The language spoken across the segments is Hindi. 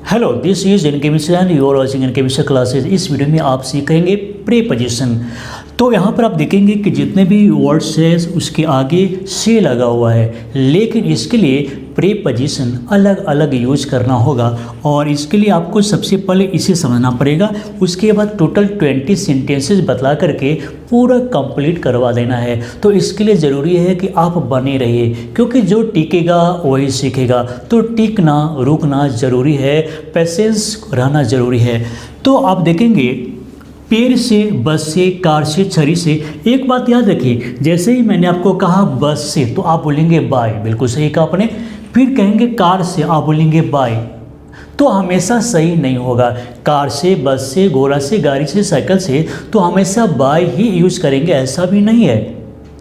Hello, this is NK Mishra and you are watching NK Mishra classes. इस वीडियो में आप सीखेंगे प्रीपोजिशन। तो यहाँ पर आप देखेंगे कि जितने भी वर्ड्स है उसके आगे से लगा हुआ है, लेकिन इसके लिए प्रीपोजिशन अलग अलग यूज करना होगा और इसके लिए आपको सबसे पहले इसे समझना पड़ेगा। उसके बाद टोटल 20 सेंटेंसेस बतला करके पूरा कंप्लीट करवा देना है। तो इसके लिए ज़रूरी है कि आप बने रहिए, क्योंकि जो टिकेगा वही सीखेगा। तो टिकना रुकना ज़रूरी है, पेशेंस रहना ज़रूरी है। तो आप देखेंगे पेड़ से, बस से, कार से, छड़ी से। एक बात याद रखिए, जैसे ही मैंने आपको कहा बस से तो आप बोलेंगे बाय, बिल्कुल सही कहा आपने। फिर कहेंगे कार से, आप बोलेंगे बाय, तो हमेशा सही नहीं होगा। कार से, बस से, घोड़ा से, गाड़ी से, साइकिल से तो हमेशा बाय ही यूज़ करेंगे, ऐसा भी नहीं है।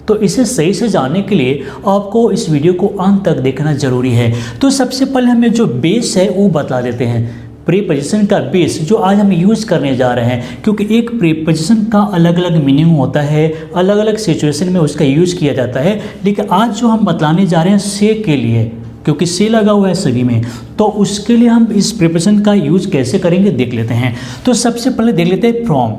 तो इसे सही से जानने के लिए आपको इस वीडियो को अंत तक देखना ज़रूरी है। तो सबसे पहले हमें जो बेस है वो बता देते हैं। प्रीपोजिशन का बेस जो आज हम यूज़ करने जा रहे हैं, क्योंकि एक प्रीपोजिशन का अलग अलग मीनिंग होता है, अलग अलग सिचुएशन में उसका यूज़ किया जाता है। लेकिन आज जो हम बतलाने जा रहे हैं से के लिए, क्योंकि से लगा हुआ है सभी में, तो उसके लिए हम इस प्रीपोजिशन का यूज़ कैसे करेंगे देख लेते हैं। तो सबसे पहले देख लेते हैं फ्रॉम।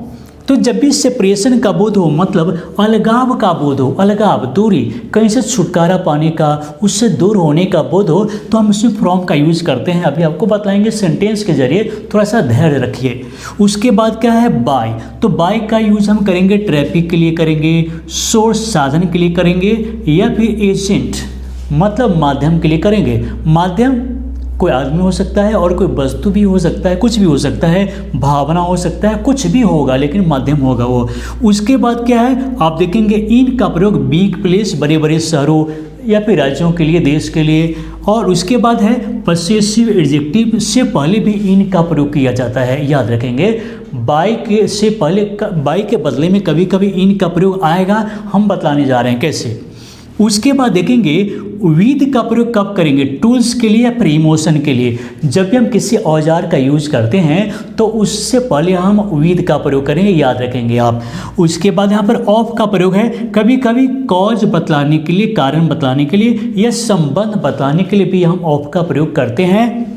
तो जब भी सेपरेशन का बोध हो, मतलब अलगाव का बोध हो, अलगाव दूरी, कहीं से छुटकारा पाने का, उससे दूर होने का बोध हो, तो हम इसमें फ्रॉम का यूज़ करते हैं। अभी आपको बताएंगे सेंटेंस के जरिए, थोड़ा सा धैर्य रखिए। उसके बाद क्या है बाय। तो बाय का यूज़ हम करेंगे ट्रैफिक के लिए करेंगे, सोर्स साधन के लिए करेंगे, या फिर एजेंट मतलब माध्यम के लिए करेंगे। माध्यम कोई आदमी हो सकता है और कोई वस्तु भी हो सकता है, कुछ भी हो सकता है, भावना हो सकता है, कुछ भी होगा, लेकिन माध्यम होगा वो। उसके बाद क्या है आप देखेंगे इन का प्रयोग बिग प्लेस, बड़े बड़े शहरों या फिर राज्यों के लिए, देश के लिए। और उसके बाद है पसेसिव एडजेक्टिव से पहले भी इन का प्रयोग किया जाता है, याद रखेंगे। बाय के से पहले, बाय के बदले में कभी कभी इन का प्रयोग आएगा, हम बतलाने जा रहे हैं कैसे। उसके बाद देखेंगे विद का प्रयोग कब करेंगे, टूल्स के लिए या फिर इमोशन के लिए। जब भी हम किसी औजार का यूज करते हैं तो उससे पहले हम विद का प्रयोग करेंगे, याद रखेंगे आप। उसके बाद यहाँ पर ऑफ का प्रयोग है, कभी कभी कॉज बतलाने के लिए, कारण बतलाने के लिए या संबंध बतलाने के लिए भी हम ऑफ का प्रयोग करते हैं।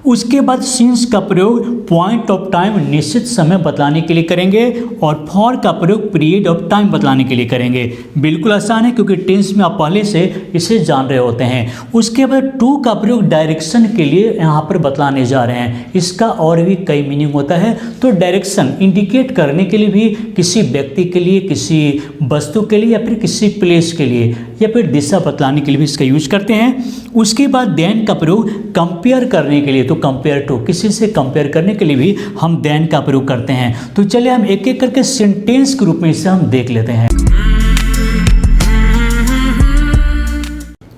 उसके बाद सिंस का प्रयोग पॉइंट ऑफ टाइम, निश्चित समय बतलाने के लिए करेंगे। और फॉर का प्रयोग पीरियड ऑफ टाइम बतलाने के लिए करेंगे। बिल्कुल आसान है, क्योंकि टेंस में आप पहले से इसे जान रहे होते हैं। उसके बाद टू का प्रयोग डायरेक्शन के लिए यहाँ पर बतलाने जा रहे हैं। इसका और भी कई मीनिंग होता है। तो डायरेक्शन इंडिकेट करने के लिए भी, किसी व्यक्ति के लिए, किसी वस्तु के लिए, या फिर किसी प्लेस के लिए, या फिर दिशा बतलाने के लिए भी इसका यूज करते हैं। उसके बाद देन का प्रयोग कंपेयर करने के लिए, तो कंपेयर टू, किसी से कंपेयर करने के लिए भी हम देन का प्रयोग करते हैं। तो चलिए हम एक एक करके सेंटेंस के रूप में इसे हम देख लेते हैं।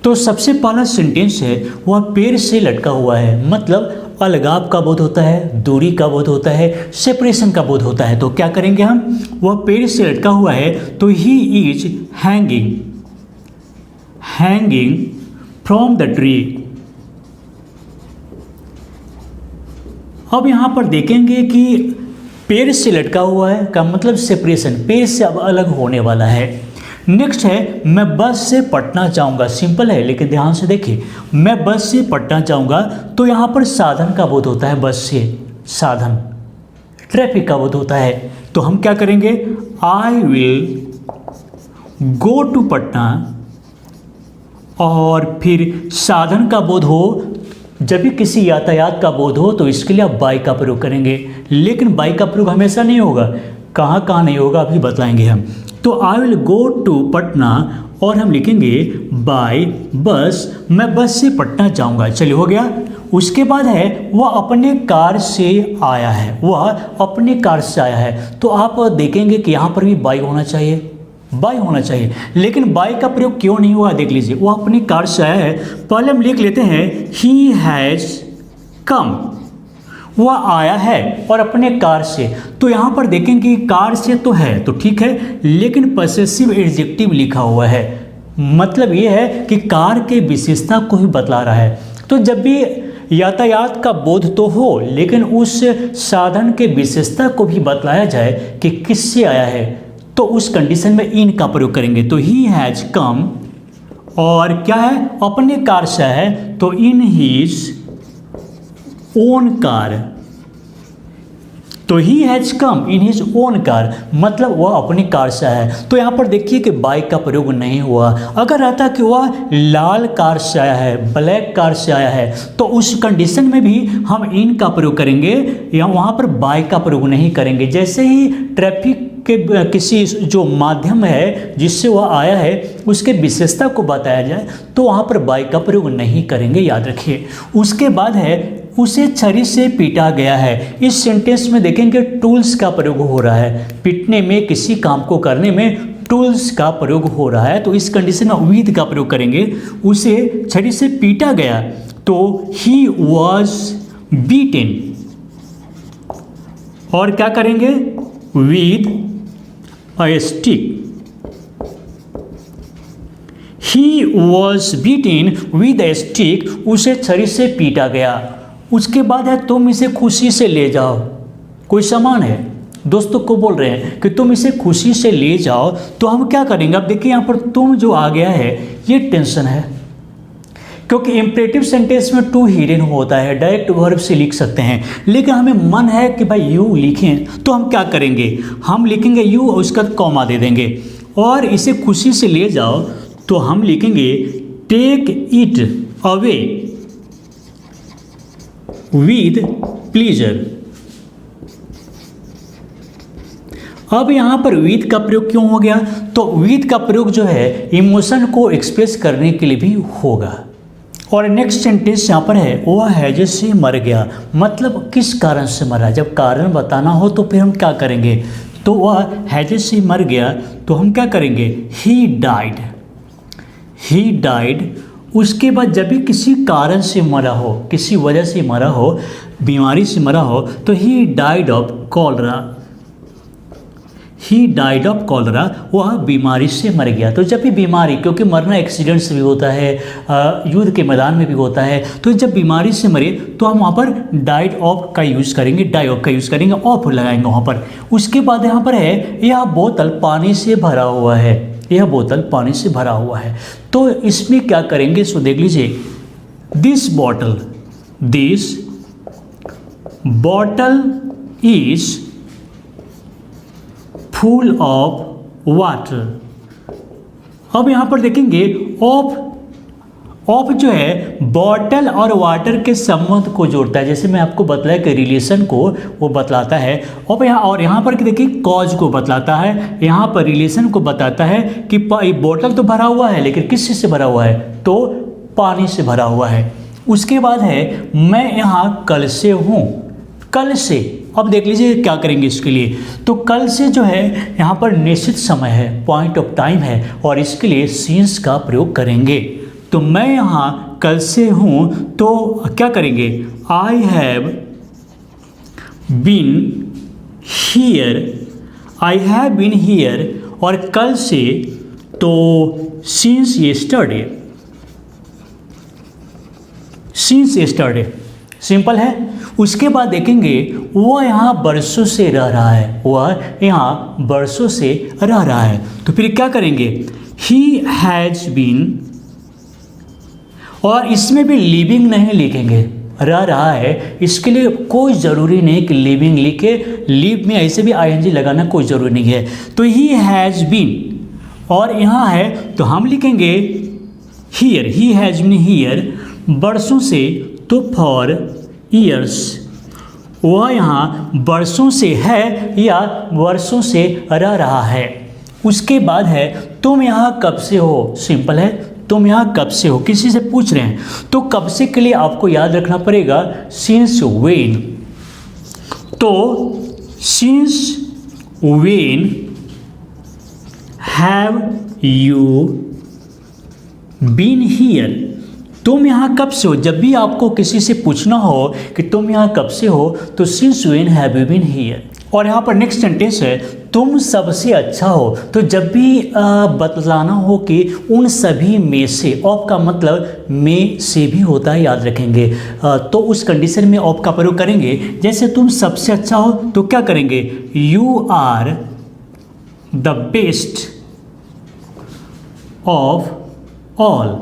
तो सबसे पहला सेंटेंस है वह पेड़ से लटका हुआ है, मतलब अलगाव का बोध होता है, दूरी का बोध होता है, सेपरेशन का बोध होता है। तो क्या करेंगे हम, वह पेड़ से लटका हुआ है तो he is hanging, hanging from the tree. अब यहाँ पर देखेंगे कि पेड़ से लटका हुआ है का मतलब सेपरेशन, पेड़ से अब अलग होने वाला है। नेक्स्ट है मैं बस से पटना जाऊंगा। सिंपल है, लेकिन ध्यान से देखिए, मैं बस से पटना जाऊंगा तो यहाँ पर साधन का बोध होता है, बस से साधन, ट्रैफिक का बोध होता है। तो हम क्या करेंगे, I will go to Patna, और फिर साधन का बोध हो, जब भी किसी यातायात का बोध हो तो इसके लिए आप बाय का प्रयोग करेंगे। लेकिन बाय का प्रयोग हमेशा नहीं होगा, कहाँ कहाँ नहीं होगा अभी बताएंगे हम। तो I will go to Patna, और हम लिखेंगे बाय बस, मैं बस से पटना जाऊंगा। चलिए हो गया। उसके बाद है वह अपने कार से आया है, वह अपने कार से आया है। तो आप देखेंगे कि यहाँ पर भी बाय होना चाहिए, बाय होना चाहिए, लेकिन बाय का प्रयोग क्यों नहीं हुआ देख लीजिए। वो अपनी कार से आया है, पहले हम लिख लेते हैं ही हैज़ कम, वह आया है और अपने कार से। तो यहाँ पर देखेंगे कार से तो है तो ठीक है, लेकिन पसेसिव एडजेक्टिव लिखा हुआ है, मतलब ये है कि कार के विशेषता को ही बतला रहा है। तो जब भी यातायात का बोध तो हो, लेकिन उस साधन के विशेषता को भी बतलाया जाए कि किससे आया है, तो उस कंडीशन में इन का प्रयोग करेंगे। तो ही हैज़ कम, और क्या है अपने कार से है तो इन हीज ओन कार, तो he has come in his own car, मतलब वह अपनी कार से आया है। तो यहाँ पर देखिए कि बाइक का प्रयोग नहीं हुआ। अगर रहता कि वह लाल कार से आया है, ब्लैक कार से आया है, तो उस कंडीशन में भी हम इन का प्रयोग करेंगे, या वहाँ पर बाइक का प्रयोग नहीं करेंगे। जैसे ही ट्रैफिक के किसी जो माध्यम है जिससे वह आया है उसके विशेषता को बताया जाए तो वहाँ पर बाइक का प्रयोग नहीं करेंगे, याद रखिए। उसके बाद है उसे छरी से पीटा गया है। इस सेंटेंस में देखेंगे टूल्स का प्रयोग हो रहा है, पीटने में, किसी काम को करने में टूल्स का प्रयोग हो रहा है। तो इस कंडीशन में विद का प्रयोग करेंगे। उसे छरी से पीटा गया तो ही वॉज बीटेन, और क्या करेंगे with a stick, he was beaten with a stick, उसे छरी से पीटा गया। उसके बाद है तुम इसे खुशी से ले जाओ, कोई सामान है, दोस्तों को बोल रहे हैं कि तुम इसे खुशी से ले जाओ, तो हम क्या करेंगे। अब देखिए यहाँ पर तुम जो आ गया है ये टेंशन है, क्योंकि इम्परेटिव सेंटेंस में टू हिडन होता है, डायरेक्ट वर्ब से लिख सकते हैं, लेकिन हमें मन है कि भाई यू लिखें, तो हम क्या करेंगे, हम लिखेंगे यू और उसका कॉमा दे देंगे। और इसे खुशी से ले जाओ तो हम लिखेंगे take it away with pleasure. अब यहाँ पर विद का प्रयोग क्यों हो गया, तो विद का प्रयोग जो है इमोशन को एक्सप्रेस करने के लिए भी होगा। और नेक्स्ट सेंटेंस यहाँ पर है वह हैजे से मर गया, मतलब किस कारण से मरा। जब कारण बताना हो तो फिर हम क्या करेंगे, तो वह हैजे से मर गया तो हम क्या करेंगे ही डाइड, ही डाइड। उसके बाद जब भी किसी कारण से मरा हो, किसी वजह से मरा हो, बीमारी से मरा हो, तो he died of cholera, he died of cholera, वह बीमारी से मर गया। तो जब भी बीमारी, क्योंकि मरना एक्सीडेंट से भी होता है, युद्ध के मैदान में भी होता है, तो जब बीमारी से मरे तो हम वहाँ पर डाइड ऑफ का यूज़ करेंगे, डाई ऑफ का यूज़ करेंगे, ऑफ लगाएंगे वहाँ पर। उसके बाद यहाँ पर है यह बोतल पानी से भरा हुआ है, यह बोतल पानी से भरा हुआ है। तो इसमें क्या करेंगे सो देख लीजिए, this bottle is full of water. अब यहाँ पर देखेंगे ऑफ जो है बॉटल और वाटर के संबंध को जोड़ता है, जैसे मैं आपको बतलाया कि रिलेशन को वो बतलाता है। और यहाँ पर देखिए कॉज को बतलाता है, यहाँ पर रिलेशन को बताता है कि बॉटल तो भरा हुआ है, लेकिन किस चीज़ से भरा हुआ है, तो पानी से भरा हुआ है। उसके बाद है मैं यहाँ कल से हूँ, कल से। अब देख लीजिए क्या करेंगे इसके लिए, तो कल से जो है यहाँ पर निश्चित समय है, पॉइंट ऑफ टाइम है, और इसके लिए सिंस का प्रयोग करेंगे। तो मैं यहाँ कल से हूँ तो क्या करेंगे I have been here, I have been here, और कल से तो since yesterday, since yesterday, simple है। उसके बाद देखेंगे वह यहाँ बरसों से रह रहा है, वह यहाँ बरसों से रह रहा है, तो फिर क्या करेंगे ही हैज़ बीन, और इसमें भी लिविंग नहीं लिखेंगे, रह रहा है, इसके लिए कोई ज़रूरी नहीं कि लिविंग लिखे, लिव में ऐसे भी आईएनजी लगाना कोई ज़रूरी नहीं है। तो ही हैज़ बीन, और यहाँ है तो हम लिखेंगे here, he has been here, बरसों से तो फॉर ईयर्स, वह यहाँ बरसों से है या वर्षों से रह रहा है। उसके बाद है तुम यहाँ कब से हो, सिंपल है, तुम यहाँ कब से हो, किसी से पूछ रहे हैं, तो कब से के लिए आपको याद रखना पड़ेगा सिंस व्हेन। तो since when have you been here, तुम यहाँ कब से हो। जब भी आपको किसी से पूछना हो कि तुम यहाँ कब से हो, तो since when have you been here. और यहाँ पर नेक्स्ट सेंटेंस है तुम सबसे अच्छा हो, तो जब भी बतलाना हो कि उन सभी में से, ऑफ का मतलब में से भी होता है, याद रखेंगे, तो उस कंडीशन में ऑफ का प्रयोग करेंगे। जैसे तुम सबसे अच्छा हो तो क्या करेंगे you are the best of all.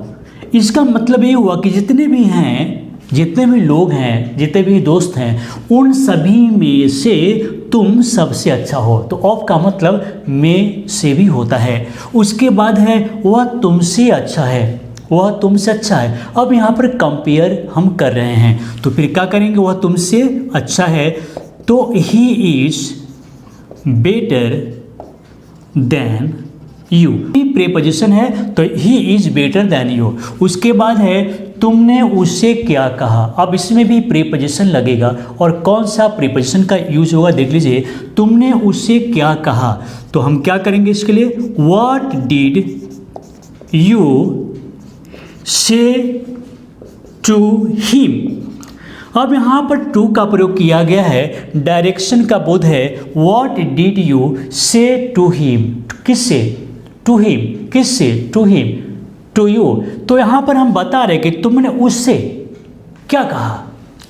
इसका मतलब ये हुआ कि जितने भी हैं जितने भी लोग हैं, जितने भी दोस्त हैं, उन सभी में से तुम सबसे अच्छा हो। तो ऑफ का मतलब में से भी होता है। उसके बाद है वह तुमसे अच्छा है, वह तुमसे अच्छा है। अब यहाँ पर कंपेयर हम कर रहे हैं, तो फिर क्या करेंगे, वह तुमसे अच्छा है, तो he is better than you. Preposition है तो he is better than you. उसके बाद है तुमने उससे क्या कहा। अब इसमें भी प्रीपोजिशन लगेगा, और कौन सा प्रीपोजिशन का यूज होगा देख लीजिए। तुमने उससे क्या कहा, तो हम क्या करेंगे इसके लिए, व्हाट डिड यू से टू हिम। अब यहाँ पर टू का प्रयोग किया गया है, डायरेक्शन का बोध है। व्हाट डिड यू से टू हिम, किससे, टू हिम, किससे, टू हिम, टू यू। तो यहाँ पर हम बता रहे कि तुमने उससे क्या कहा,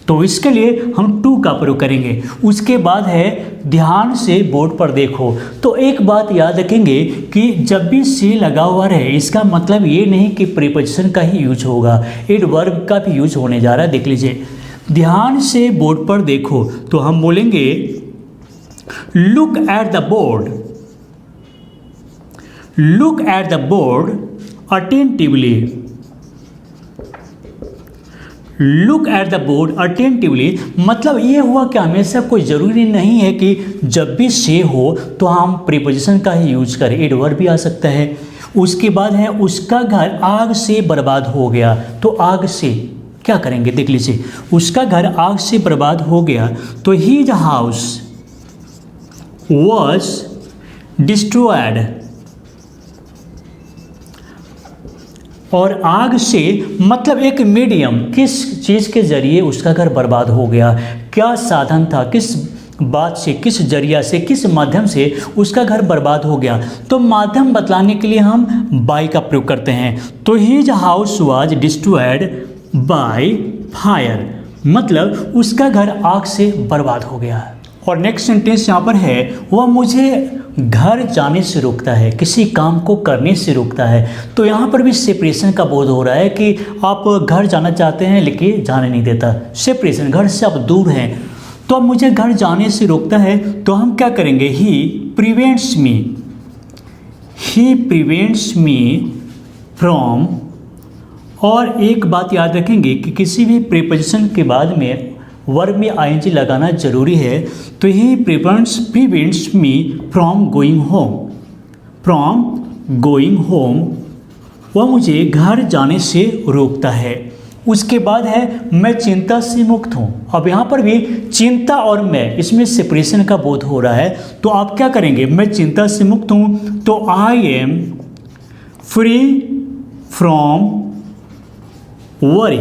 तो इसके लिए हम टू का प्रयोग करेंगे। उसके बाद है ध्यान से बोर्ड पर देखो। तो एक बात याद रखेंगे कि जब भी से लगा हुआ रहे, इसका मतलब ये नहीं कि प्रीपोजिशन का ही यूज होगा, एडवर्ब का भी यूज होने जा रहा है। देख लीजिए, ध्यान से बोर्ड पर देखो, तो हम बोलेंगे look at the board, look at the board attentively, look at the board attentively. मतलब ये हुआ कि हमेशा कोई ज़रूरी नहीं है कि जब भी से हो तो हम प्रीपोजिशन का ही यूज करें, एडवर्ब भी आ सकता है। उसके बाद है उसका घर आग से बर्बाद हो गया, तो आग से क्या करेंगे देख लीजिए, उसका घर आग से बर्बाद हो गया, तो हीज हाउस वॉज डिस्ट्रॉयड। और आग से मतलब एक मीडियम, किस चीज़ के जरिए उसका घर बर्बाद हो गया, क्या साधन था, किस बात से, किस जरिया से, किस माध्यम से उसका घर बर्बाद हो गया। तो माध्यम बतलाने के लिए हम बाय का प्रयोग करते हैं। तो his house was destroyed by fire, मतलब उसका घर आग से बर्बाद हो गया। और नेक्स्ट सेंटेंस यहाँ पर है, वह मुझे घर जाने से रोकता है, किसी काम को करने से रोकता है। तो यहाँ पर भी सेपरेशन का बोध हो रहा है कि आप घर जाना चाहते हैं लेकिन जाने नहीं देता, सेपरेशन, घर से आप दूर हैं। तो अब मुझे घर जाने से रोकता है, तो हम क्या करेंगे, he prevents me, he prevents me from. और एक बात याद रखेंगे कि किसी भी प्रीपोजिशन के बाद में वर्ब में आईएनजी लगाना जरूरी है। तो he prevents me from going home, from going home, वह मुझे घर जाने से रोकता है। उसके बाद है मैं चिंता से मुक्त हूँ। अब यहाँ पर भी चिंता और मैं, इसमें सेपरेशन का बोध हो रहा है। तो आप क्या करेंगे, मैं चिंता से मुक्त हूँ, तो I am free from worry,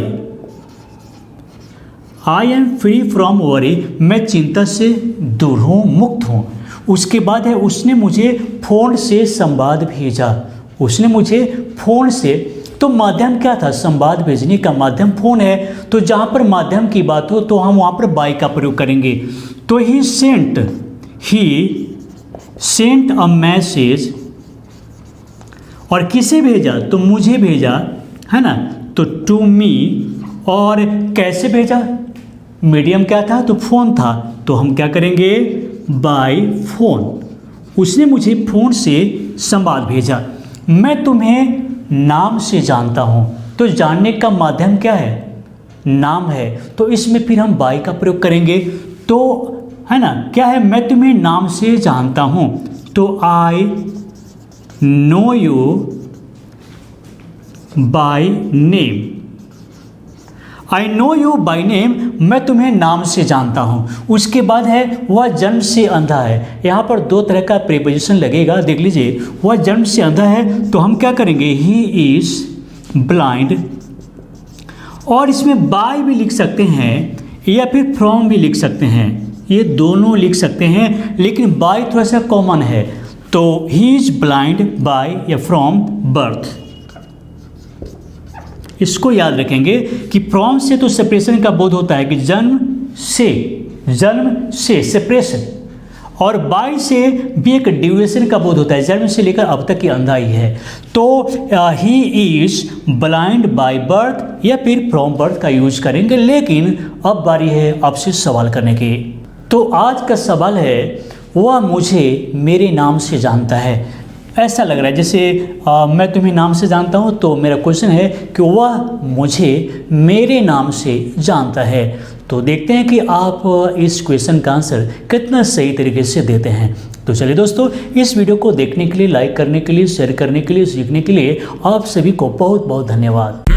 I am free from worry, मैं चिंता से दूर हूँ, मुक्त हूँ। उसके बाद है उसने मुझे फ़ोन से संवाद भेजा, उसने मुझे फ़ोन से, तो माध्यम क्या था, संवाद भेजने का माध्यम फ़ोन है। तो जहाँ पर माध्यम की बात हो तो हम वहाँ पर बाय का प्रयोग करेंगे। तो ही सेंट अ मैसेज, और किसे भेजा, तो मुझे भेजा, है ना, तो टू मी। और कैसे भेजा, मीडियम क्या था, तो फ़ोन था, तो हम क्या करेंगे, बाय फोन, उसने मुझे फ़ोन से संवाद भेजा। मैं तुम्हें नाम से जानता हूँ, तो जानने का माध्यम क्या है, नाम है, तो इसमें फिर हम बाय का प्रयोग करेंगे। तो है ना, क्या है, मैं तुम्हें नाम से जानता हूँ, तो I know you by name, I know you by name, मैं तुम्हें नाम से जानता हूँ। उसके बाद है वह जन्म से अंधा है। यहाँ पर दो तरह का प्रीपोजिशन लगेगा, देख लीजिए, वह जन्म से अंधा है, तो हम क्या करेंगे, ही इज ब्लाइंड। और इसमें बाय भी लिख सकते हैं या फिर फ्रॉम भी लिख सकते हैं, ये दोनों लिख सकते हैं, लेकिन बाय थोड़ा सा कॉमन है। तो ही इज ब्लाइंड बाय या फ्रॉम बर्थ, इसको याद रखेंगे कि फ्रॉम से तो सेपरेशन का बोध होता है कि जन्म से सेपरेशन, और बाई से भी एक ड्यूरेशन का बोध होता है, जन्म से लेकर अब तक की अंधाई है। तो he is blind by birth या फिर फ्रॉम बर्थ का यूज करेंगे। लेकिन अब बारी है आपसे सवाल करने की। तो आज का सवाल है वह मुझे मेरे नाम से जानता है। ऐसा लग रहा है जैसे मैं तुम्हें नाम से जानता हूँ, तो मेरा क्वेश्चन है कि वह मुझे मेरे नाम से जानता है। तो देखते हैं कि आप इस क्वेश्चन का आंसर कितना सही तरीके से देते हैं। तो चलिए दोस्तों, इस वीडियो को देखने के लिए, लाइक करने के लिए, शेयर करने के लिए, सीखने के लिए आप सभी को बहुत बहुत धन्यवाद।